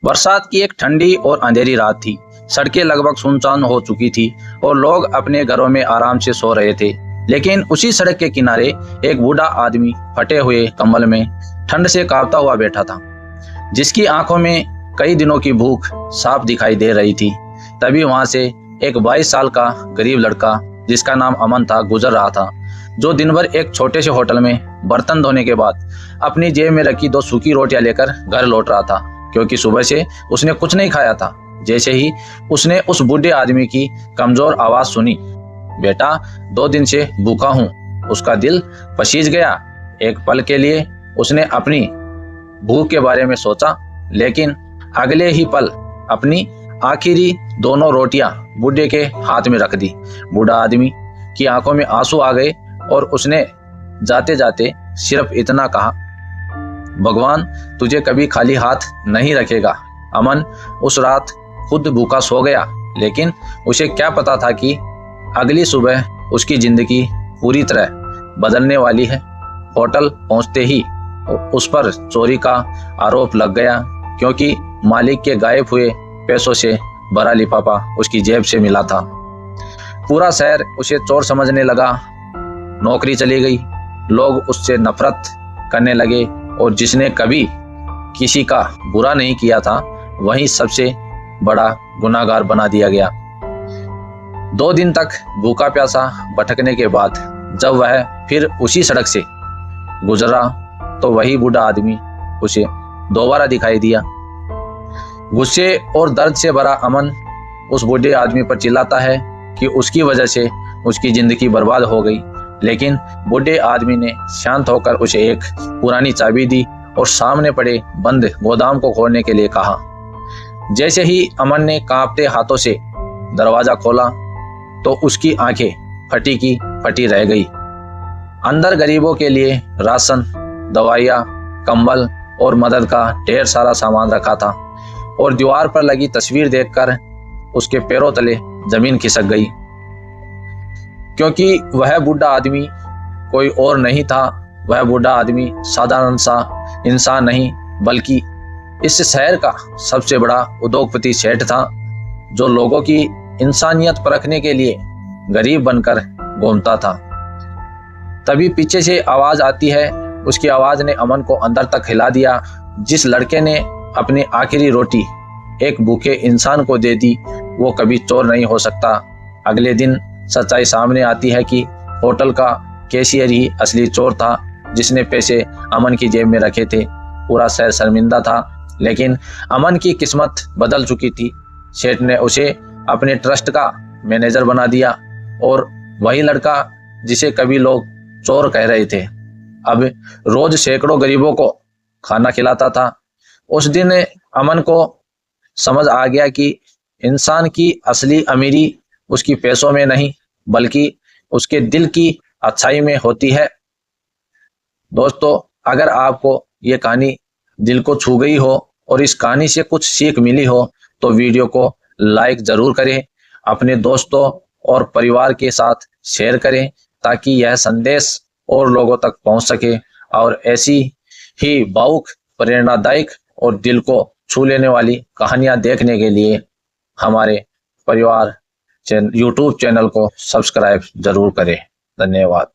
बरसात की एक ठंडी और अंधेरी रात थी। सड़कें लगभग सुनसान हो चुकी थी और लोग अपने घरों में आराम से सो रहे थे। लेकिन उसी सड़क के किनारे एक बूढ़ा आदमी फटे हुए कंबल में ठंड से कांपता हुआ बैठा था, जिसकी आंखों में कई दिनों की भूख साफ दिखाई दे रही थी। तभी वहां से एक 22 साल का गरीब लड़का, जिसका नाम अमन था, गुजर रहा था, जो दिन भर एक छोटे से होटल में बर्तन धोने के बाद अपनी जेब में रखी 2 सूखी रोटियां लेकर घर लौट रहा था, क्योंकि सुबह से उसने कुछ नहीं खाया था। जैसे ही उसने उस बूढ़े आदमी की कमजोर आवाज सुनी, बेटा 2 दिन से भूखा हूँ, उसका दिल पसीज गया। एक पल के लिए उसने अपनी भूख के बारे में सोचा, लेकिन अगले ही पल अपनी आखिरी दोनों रोटियां बूढ़े के हाथ में रख दी। बूढ़ा आदमी की आंखों में आंसू आ गए और उसने जाते जाते सिर्फ इतना कहा, भगवान तुझे कभी खाली हाथ नहीं रखेगा। अमन उस रात खुद भूखा सो गया, लेकिन उसे क्या पता था कि अगली सुबह उसकी जिंदगी पूरी तरह बदलने वाली है। होटल पहुंचते ही उस पर चोरी का आरोप लग गया, क्योंकि मालिक के गायब हुए पैसों से भरा लिफाफा उसकी जेब से मिला था। पूरा शहर उसे चोर समझने लगा। नौकरी चली गई, लोग उससे नफरत करने लगे और जिसने कभी किसी का बुरा नहीं किया था, वही सबसे बड़ा गुनाहगार बना दिया गया। 2 दिन तक भूखा प्यासा भटकने के बाद जब वह फिर उसी सड़क से गुजरा, तो वही बूढ़ा आदमी उसे दोबारा दिखाई दिया। गुस्से और दर्द से भरा अमन उस बूढ़े आदमी पर चिल्लाता है कि उसकी वजह से उसकी जिंदगी बर्बाद हो गई। लेकिन बूढ़े आदमी ने शांत होकर उसे एक पुरानी चाबी दी और सामने पड़े बंद गोदाम को खोलने के लिए कहा। जैसे ही अमन ने कांपते हाथों से दरवाजा खोला, तो उसकी आंखें फटी की फटी रह गई। अंदर गरीबों के लिए राशन, दवाइयाँ, कंबल और मदद का ढेर सारा सामान रखा था, और दीवार पर लगी तस्वीर देखकर उसके पैरों तले जमीन खिसक गई, क्योंकि वह बूढ़ा आदमी कोई और नहीं था। वह बूढ़ा आदमी साधारण सा इंसान नहीं, बल्कि इस शहर का सबसे बड़ा उद्योगपति सेठ था, जो लोगों की इंसानियत परखने के लिए गरीब बनकर घूमता था। तभी पीछे से आवाज आती है। उसकी आवाज ने अमन को अंदर तक हिला दिया। जिस लड़के ने अपनी आखिरी रोटी एक भूखे इंसान को दे दी, वो कभी चोर नहीं हो सकता। अगले दिन सच्चाई सामने आती है कि होटल का कैशियर ही असली चोर था, जिसने पैसे अमन की जेब में रखे थे। पूरा शहर शर्मिंदा था, लेकिन अमन की किस्मत बदल चुकी थी। सेठ ने उसे अपने ट्रस्ट का मैनेजर बना दिया, और वही लड़का जिसे कभी लोग चोर कह रहे थे, अब रोज सैकड़ों गरीबों को खाना खिलाता था। उस दिन अमन को समझ आ गया कि इंसान की असली अमीरी उसकी पैसों में नहीं, बल्कि उसके दिल की अच्छाई में होती है। दोस्तों, अगर आपको ये कहानी दिल को छू गई हो और इस कहानी से कुछ सीख मिली हो, तो वीडियो को लाइक जरूर करें, अपने दोस्तों और परिवार के साथ शेयर करें, ताकि यह संदेश और लोगों तक पहुंच सके। और ऐसी ही भावुक, प्रेरणादायक और दिल को छू लेने वाली कहानियां देखने के लिए हमारे परिवार YouTube चैनल को सब्सक्राइब जरूर करें। धन्यवाद।